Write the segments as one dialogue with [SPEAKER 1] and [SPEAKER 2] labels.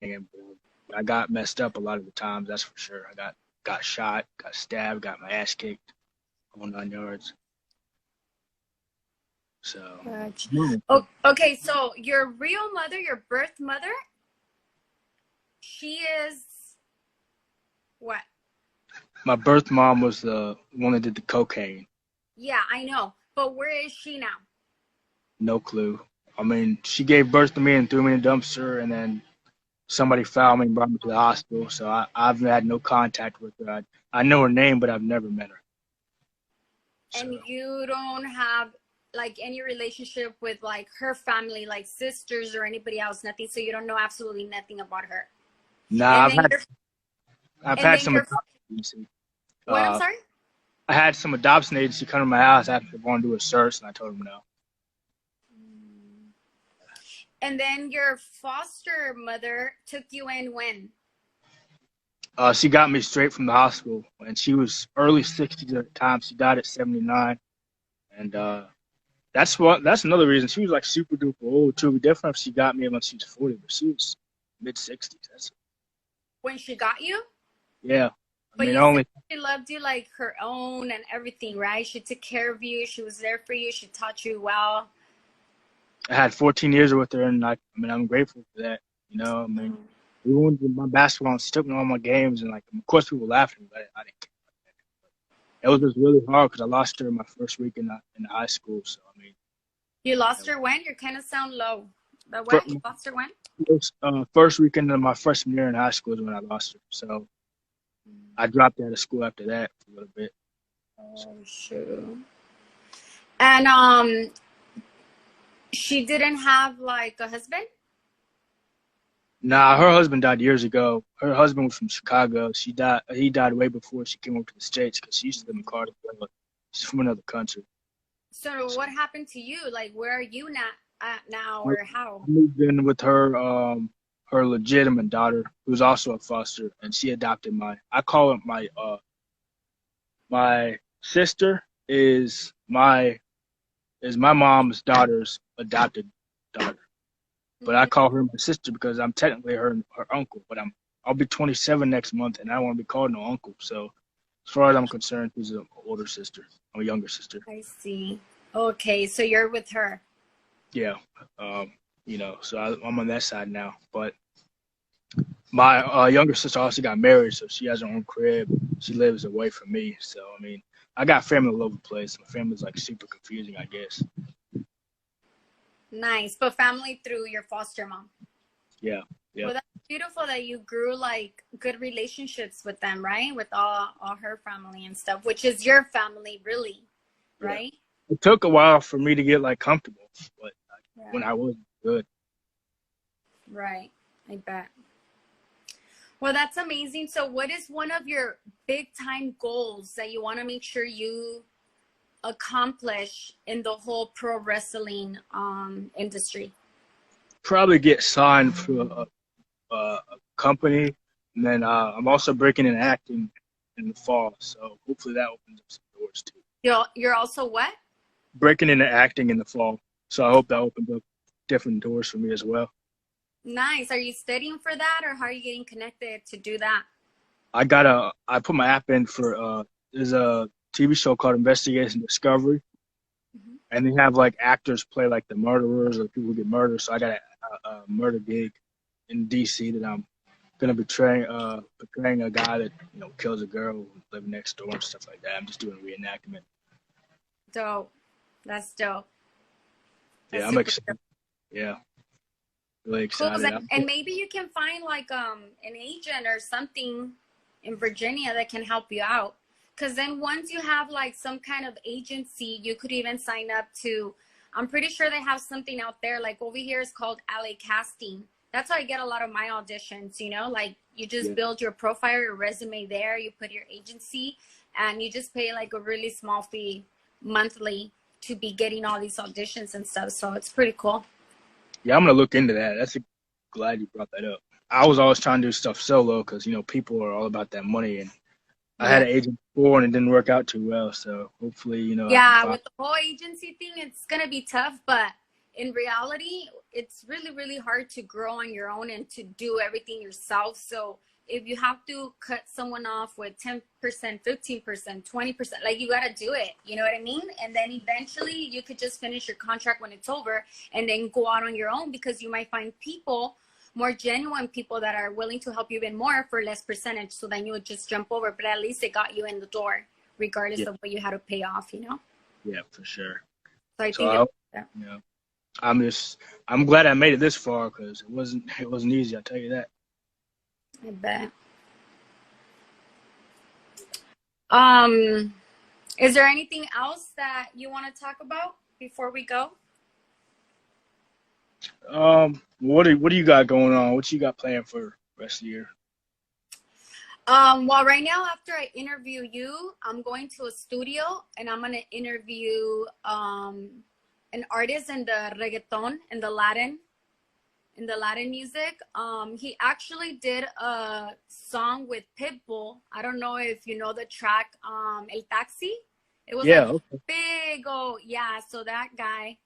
[SPEAKER 1] And I got messed up a lot of the times. That's for sure. I got shot, got stabbed, got my ass kicked, whole 9 yards. So,
[SPEAKER 2] Gotcha.
[SPEAKER 1] no.
[SPEAKER 2] Oh, okay, so your real mother, your birth mother, she is what?
[SPEAKER 1] My birth mom was the one that did the cocaine.
[SPEAKER 2] Yeah, I know. But where is she now?
[SPEAKER 1] No clue. I mean, she gave birth to me and threw me in a dumpster, and then somebody found me and brought me to the hospital. So I've had no contact with her. I know her name, but I've never met her. So
[SPEAKER 2] And you don't have like any relationship with like her family, like sisters or anybody else, nothing. So you don't know absolutely nothing about her.
[SPEAKER 1] nah,
[SPEAKER 2] And then your
[SPEAKER 1] I've
[SPEAKER 2] and
[SPEAKER 1] had
[SPEAKER 2] then
[SPEAKER 1] some
[SPEAKER 2] your
[SPEAKER 1] adoption agency.
[SPEAKER 2] what? I'm
[SPEAKER 1] Uh,
[SPEAKER 2] sorry.
[SPEAKER 1] I had some adoption agency come to my house after they wanted to do a search, and I told them no.
[SPEAKER 2] And then your foster mother took you in when?
[SPEAKER 1] She got me straight from the hospital, and she was early 60s at the time. She died at 79, and that's another reason she was like super duper old too. It'd be different if she got me when she was 40, but she was mid 60s. That's
[SPEAKER 2] When she got you?
[SPEAKER 1] yeah. I
[SPEAKER 2] But
[SPEAKER 1] mean,
[SPEAKER 2] you said
[SPEAKER 1] only
[SPEAKER 2] she loved you like her own and everything, right? She took care of you. She was there for you. She taught you well.
[SPEAKER 1] I had 14 years with her, and I mean, I'm grateful for that. I mean,
[SPEAKER 2] Mm.
[SPEAKER 1] we went to my basketball, and she took me to all my games, and like, of course, people laughed at me, but I didn't care. It was just really hard because I lost her in my first week in the high school. So I mean,
[SPEAKER 2] You lost
[SPEAKER 1] you
[SPEAKER 2] her when? You kind of sound low. But
[SPEAKER 1] know,
[SPEAKER 2] what? You lost her when?
[SPEAKER 1] first weekend of my freshman year in high school is when I lost her. So I dropped out of school after that for a little bit. So,
[SPEAKER 2] Oh, shoot. And she didn't have like a husband?
[SPEAKER 1] nah, her husband died years ago. Her husband was from Chicago. She died. He died way before she came over to the States because she used to live in Cartersville. She's from another country.
[SPEAKER 2] So
[SPEAKER 1] So
[SPEAKER 2] what happened to you? Like, where are you not at now,
[SPEAKER 1] I
[SPEAKER 2] or how?
[SPEAKER 1] moved in with her, her legitimate daughter, who's also a foster, and she adopted I call it my sister is my mom's daughter's adopted daughter. But I
[SPEAKER 2] Mhm.
[SPEAKER 1] call her my sister because I'm technically her uncle. But I'll be 27 next month, and I don't want to be called no uncle. So as far as I'm concerned, she's an older sister, or a younger sister.
[SPEAKER 2] I see. Okay, so you're with her.
[SPEAKER 1] Yeah, um, so I'm on that side now. But my younger sister also got married, so she has her own crib. She lives away from me. So I mean, I got family all over the place. My family's like super confusing, I guess.
[SPEAKER 2] Nice. But family through your foster mom.
[SPEAKER 1] Yeah,
[SPEAKER 2] Well,
[SPEAKER 1] yep,
[SPEAKER 2] that's beautiful that you grew like good relationships with them, right? With all her family and stuff, which is your family, really,
[SPEAKER 1] yeah.
[SPEAKER 2] right?
[SPEAKER 1] It took a while for me to get like comfortable, but when
[SPEAKER 2] Yeah,
[SPEAKER 1] I was good.
[SPEAKER 2] right. I bet. Well, that's amazing. So, what is one of your big time goals that you want to make sure you accomplish in the whole pro wrestling industry?
[SPEAKER 1] Probably get signed for a company, and then I'm also breaking in acting in the fall. So hopefully that opens up some doors too.
[SPEAKER 2] You're also what?
[SPEAKER 1] Breaking into acting in the fall, so I hope that opens up different doors for me as well.
[SPEAKER 2] Nice. Are you studying for that, or how are you getting connected to do that?
[SPEAKER 1] I put my app in for there's a TV show called Investigation Discovery,
[SPEAKER 2] Mhm.
[SPEAKER 1] and they have like actors play like the murderers or people who get murdered. So I got a murder gig in DC that I'm gonna be portraying a guy that kills a girl living next door and stuff like that. I'm just doing a reenactment.
[SPEAKER 2] Dope. That's dope.
[SPEAKER 1] Yeah,
[SPEAKER 2] That's
[SPEAKER 1] I'm
[SPEAKER 2] super
[SPEAKER 1] excited. Yeah, really
[SPEAKER 2] cool.
[SPEAKER 1] excited.
[SPEAKER 2] And maybe you can find like an agent or something in Virginia that can help you out. Cause then once you have like some kind of agency, you could even sign up to, I'm pretty sure they have something out there. Like over here is called LA Casting. That's how I get a lot of my auditions, like you just
[SPEAKER 1] Yeah,
[SPEAKER 2] build your profile, your resume there, you put your agency, and you just pay like a really small fee monthly to be getting all these auditions and stuff. So it's pretty cool.
[SPEAKER 1] yeah, I'm gonna look into that. Glad you brought that up. I was always trying to do stuff solo because people are all about that money, and I had
[SPEAKER 2] Yeah.
[SPEAKER 1] an agent before and it didn't work out too well. So hopefully, I can
[SPEAKER 2] Yeah,
[SPEAKER 1] find.
[SPEAKER 2] with the whole agency thing, it's gonna be tough, but in reality, it's really, really hard to grow on your own and to do everything yourself. So if you have to cut someone off with 10%, 15%, 20%, like you got to do it. You know what I mean? And then eventually you could just finish your contract when it's over and then go out on your own, because you might find people, more genuine people, that are willing to help you even more for less percentage. So then you would just jump over, but at least it got you in the door, regardless of what you had to pay off, you know?
[SPEAKER 1] Yeah, for sure.
[SPEAKER 2] So I think
[SPEAKER 1] yeah. I'm glad I made it this far, because it wasn't easy, I'll tell you that.
[SPEAKER 2] I bet. Is there anything else that you want to talk about before we go?
[SPEAKER 1] What do you got going on? What you got planned for the rest of the year?
[SPEAKER 2] Well, right now, after I interview you, I'm going to a studio and I'm going to interview an artist in the reggaeton, in the Latin music. He actually did a song with Pitbull. I don't know if you know the track, El Taxi. It was big. Oh, yeah. So that guy,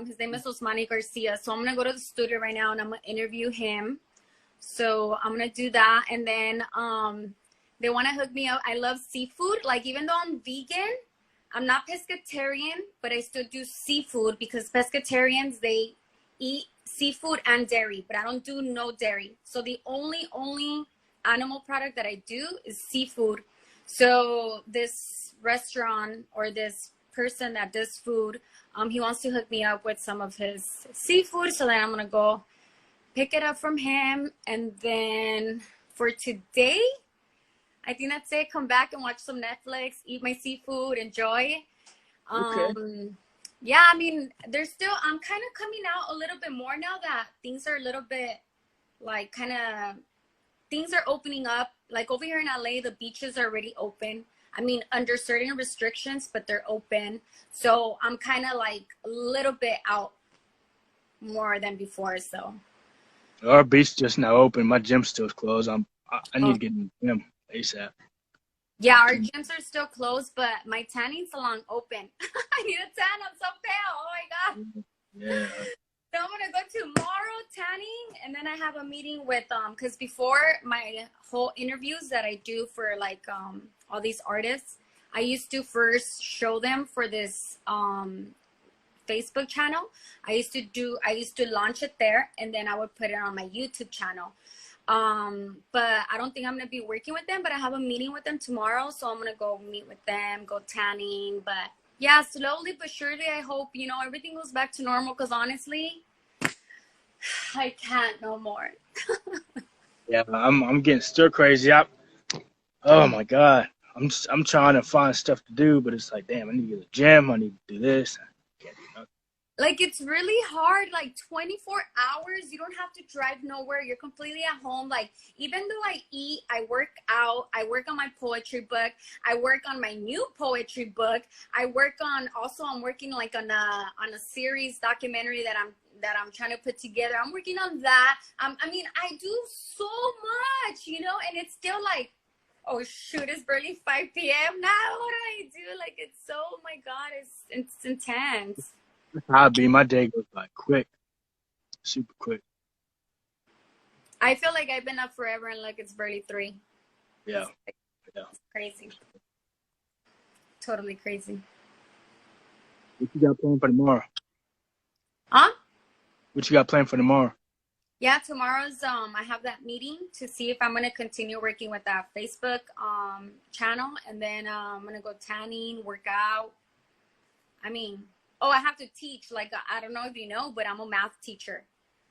[SPEAKER 2] his name is Osmani Garcia. So I'm going to go to the studio right now and I'm going to interview him. So I'm going to do that. And then they want to hook me up. I love seafood. Like, even though I'm vegan, I'm not pescatarian, but I still do seafood, because pescatarians, they eat seafood and dairy, but I don't do no dairy. So the only animal product that I do is seafood. So this restaurant, or this person that does food, he wants to hook me up with some of his seafood. So then I'm going to go pick it up from him. And then for today, I think that's it. Come back and watch some Netflix, eat my seafood, enjoy.
[SPEAKER 1] Okay.
[SPEAKER 2] Yeah, I mean, I'm kind of coming out a little bit more now that things are a little bit, like, things are opening up. Like, over here in LA, the beaches are already open. I mean, under certain restrictions, but they're open. So I'm kind of like a little bit out more than before. So
[SPEAKER 1] our beach just now open. My gym's still closed. I need to get in the gym ASAP.
[SPEAKER 2] Yeah, our gyms are still closed, but my tanning salon open. I need a tan. I'm so pale. Oh my God.
[SPEAKER 1] Yeah.
[SPEAKER 2] So I'm gonna go tomorrow tanning, and then I have a meeting with because before my whole interviews that I do for like all these artists, I used to first show them for this Facebook channel. I used to launch it there, and then I would put it on my YouTube channel. But I don't think I'm gonna be working with them, but I have a meeting with them tomorrow, so I'm gonna go meet with them, go tanning. But yeah, slowly but surely, I hope, you know, everything goes back to normal, because honestly, I can't no more.
[SPEAKER 1] Yeah, I'm getting stir crazy. Oh my God, I'm trying to find stuff to do, but it's like, damn, I need to go to the gym. I need to do this. I can't do nothing.
[SPEAKER 2] Like, it's really hard. Like, 24 hours, you don't have to drive nowhere. You're completely at home. Like, even though I eat, I work out, I work on my poetry book, I work on my new poetry book, I'm working like on a series documentary that I'm trying to put together. I'm working on that. I mean, I do so much, you know, and it's still like, oh shoot, it's barely 5 p.m. now. What do I do? Like, it's so, oh my God, it's intense.
[SPEAKER 1] My day goes by quick, super quick.
[SPEAKER 2] I feel like I've been up forever, and like, it's barely 3.
[SPEAKER 1] Yeah.
[SPEAKER 2] It's crazy. Totally crazy.
[SPEAKER 1] What you got planned for tomorrow?
[SPEAKER 2] Huh?
[SPEAKER 1] What you got planned for tomorrow?
[SPEAKER 2] Yeah, tomorrow's I have that meeting to see if I'm gonna continue working with that Facebook channel, and then I'm gonna go tanning, work out. I mean, I have to teach. Like, I don't know if you know, but I'm a math teacher.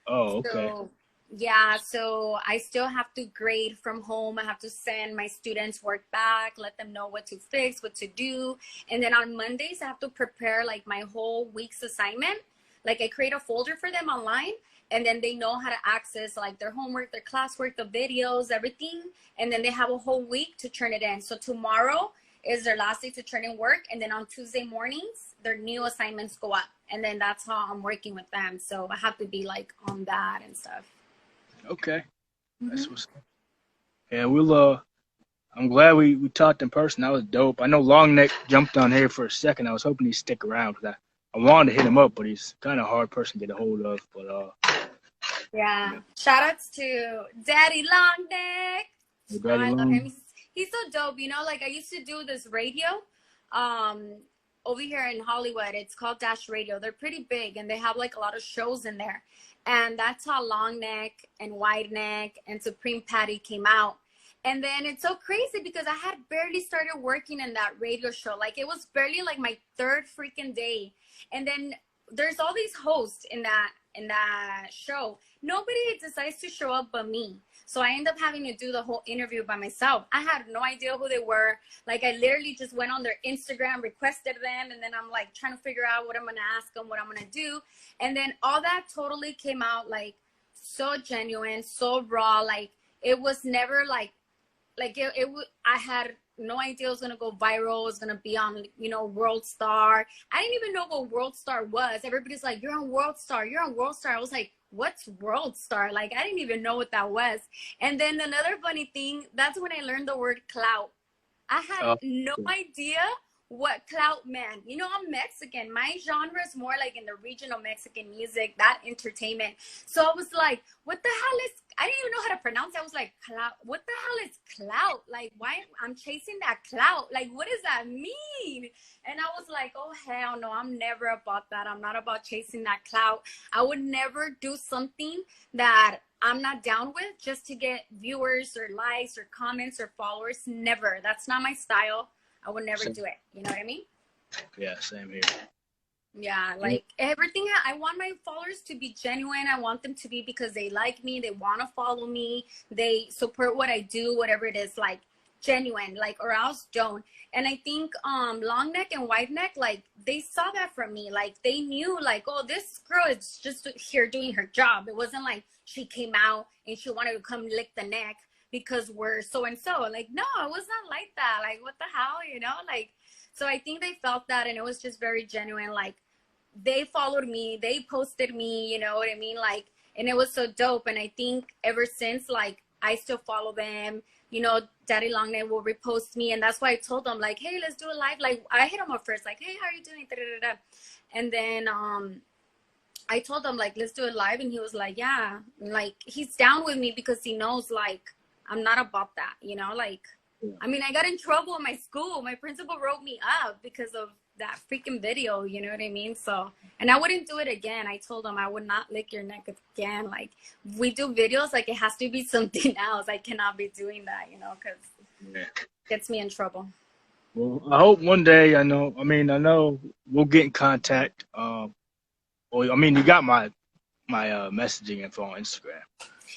[SPEAKER 1] Oh, okay.
[SPEAKER 2] So, yeah, so I still have to grade from home. I have to send my students work back, let them know what to fix, what to do. And then on Mondays, I have to prepare like my whole week's assignment. Like, I create a folder for them online, and then they know how to access like their homework, their classwork, the videos, everything. And then they have a whole week to turn it in. So tomorrow is their last day to turn in work. And then on Tuesday mornings, their new assignments go up. And then that's how I'm working with them. So I have to be like on that and stuff.
[SPEAKER 1] Okay. That's what's up. Yeah, I'm glad we talked in person. That was dope. I know Long Neck jumped on here for a second. I was hoping he'd stick around, because I wanted to hit him up, but he's kind of a hard person to get a hold of. But
[SPEAKER 2] Yeah.
[SPEAKER 1] yeah,
[SPEAKER 2] Shout outs to Daddy Long Neck.
[SPEAKER 1] the
[SPEAKER 2] Oh,
[SPEAKER 1] Daddy
[SPEAKER 2] I love him.
[SPEAKER 1] Long.
[SPEAKER 2] He's so dope. You know, like I used to do this radio um over here in Hollywood. It's called Dash Radio. They're pretty big and they have like a lot of shows in there. And that's how Long Neck and Wide Neck and Supreme Patty came out. And then it's so crazy because I had barely started working in that radio show. Like it was barely like my third freaking day. And then there's all these hosts in that show. Nobody decides to show up but me. So I end up having to do the whole interview by myself. I had no idea who they were. Like I literally just went on their Instagram, requested them, and then I'm like trying to figure out what I'm gonna ask them, what I'm gonna do. And then all that totally came out like so genuine, so raw. Like it was never like I had no idea it was gonna go viral. It was gonna be on, you know, World Star. I didn't even know what World Star was. Everybody's like, "You're on World Star. You're on World Star." I was like, "What's World Star?" Like I didn't even know what that was. And then another funny thing, that's when I learned the word clout. I had no idea what clout meant. You know, I'm Mexican. My genre is more like in the regional Mexican music, that entertainment. So I was like, what the hell is, I didn't even know how to pronounce it. I was like, clout, what the hell is clout? Like, why I'm chasing that clout? Like, what does that mean? And I was like, oh, hell no, I'm never about that. I'm not about chasing that clout. I would never do something that I'm not down with just to get viewers or likes or comments or followers. Never. That's not my style. I would never do it. You know what I mean?
[SPEAKER 1] Yeah, same here.
[SPEAKER 2] Yeah, like everything. I want my followers to be genuine. I want them to be because they like me. They want to follow me. They support what I do, whatever it is, like genuine, like, or else don't. And I think Long Neck and Wide Neck, like they saw that from me. Like they knew like, oh, this girl is just here doing her job. It wasn't like she came out and she wanted to come lick the neck because we're so and so. Like, no, it was not like that. Like, what the hell, you know? Like, so I think they felt that, and it was just very genuine. Like, they followed me, they posted me, you know what I mean? Like, and it was so dope. And I think ever since, like, I still follow them. You know, Daddy Long Neck will repost me, and that's why I told them, like, hey, let's do a live. Like, I hit him up first, like, hey, how are you doing? Da-da-da-da. And then I told him, like, let's do it live, and he was like, yeah. Like, he's down with me because he knows, like, I'm not about that, you know? Like, I mean, I got in trouble in my school. My principal wrote me up because of that freaking video, you know what I mean? So, and I wouldn't do it again. I told him I would not lick your neck again. Like, if we do videos, like, it has to be something else. I cannot be doing that, you know, because it gets me in trouble.
[SPEAKER 1] Well, I hope one day, I know we'll get in contact. Well, I mean, you got my messaging info on Instagram.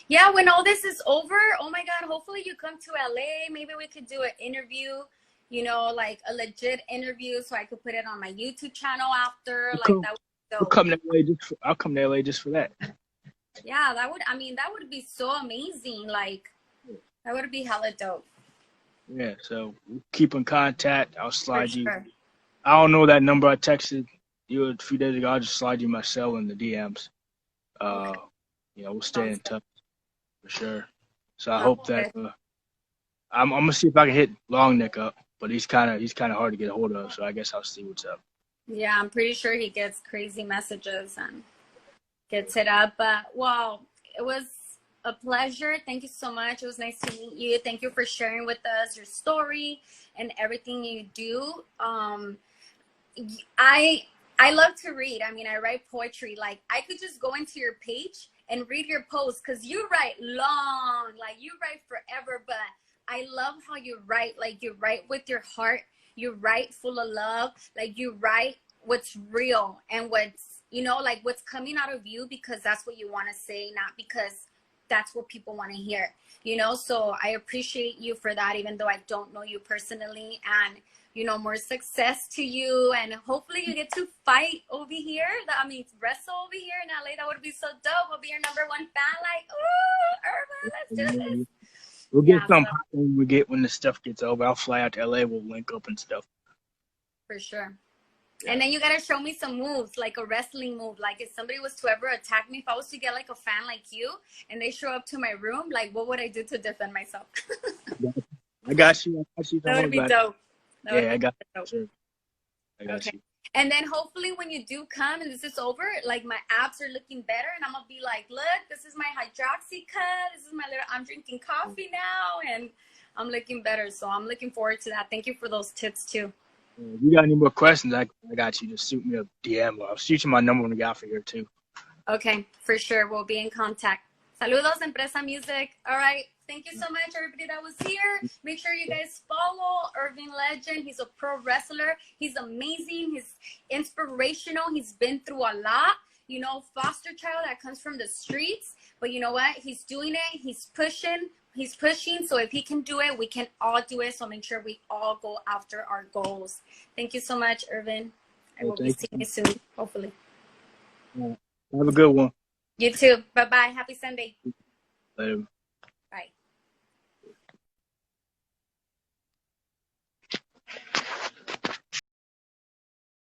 [SPEAKER 2] Yeah, when all this is over, oh my God, hopefully you come to LA. Maybe we could do an interview, you know, like a legit interview so I could put it on my YouTube channel after. Like, that would be dope.
[SPEAKER 1] I'll come to LA just for that.
[SPEAKER 2] Yeah, that would be so amazing. Like, that would be hella dope.
[SPEAKER 1] Yeah, so we'll keep in contact. I'll slide you.
[SPEAKER 2] Sure.
[SPEAKER 1] I don't know that number I texted you a few days ago. I'll just slide you my cell in the DMs.
[SPEAKER 2] Okay.
[SPEAKER 1] You know, we'll stay in touch for sure. So I hope that I'm gonna see if I can hit Long Neck up, but he's kind of hard to get a hold of. So I guess I'll see what's up.
[SPEAKER 2] Yeah, I'm pretty sure he gets crazy messages and gets hit up. But well, it was a pleasure. Thank you so much. It was nice to meet you. Thank you for sharing with us your story and everything you do. I love to read. I mean, I write poetry. Like, I could just go into your page and read your posts because you write long, like you write forever. But I love how you write. Like, you write with your heart. You write full of love. Like, you write what's real and what's, you know, like what's coming out of you because that's what you want to say, not because that's what people want to hear, you know? So I appreciate you for that, even though I don't know you personally. And, you know, more success to you. And hopefully you get to fight over here. Wrestle over here in LA. That would be so dope. I'll be your #1 fan. Like, ooh, Irma, let's do this.
[SPEAKER 1] We'll get when the stuff gets over. I'll fly out to LA. We'll link up and stuff.
[SPEAKER 2] For sure. And then you got to show me some moves, like a wrestling move. Like, if somebody was to ever attack me, if I was to get like a fan like you and they show up to my room, like, what would I do to defend myself?
[SPEAKER 1] I got you.
[SPEAKER 2] That would be dope.
[SPEAKER 1] Yeah, I got you. I got you.
[SPEAKER 2] And then hopefully when you do come and this is over, like my abs are looking better and I'm gonna be like, look, this is my hydroxy cut. This is my little, I'm drinking coffee now and I'm looking better. So I'm looking forward to that. Thank you for those tips too.
[SPEAKER 1] If you got any more questions, I got you. Just shoot me a DM. Or I'll shoot you my number when we get off of here too.
[SPEAKER 2] Okay, for sure. We'll be in contact. Saludos, Empresa Music. All right. Thank you so much, everybody that was here. Make sure you guys follow Irving Legend. He's a pro wrestler. He's amazing. He's inspirational. He's been through a lot. You know, foster child that comes from the streets. But you know what? He's doing it. He's pushing. He's pushing. So if he can do it, we can all do it. So make sure we all go after our goals. Thank you so much, Irvin. I will be seeing you soon, hopefully.
[SPEAKER 1] Yeah. Have a good one.
[SPEAKER 2] You too. Bye-bye. Happy Sunday.
[SPEAKER 1] Later.
[SPEAKER 2] Bye.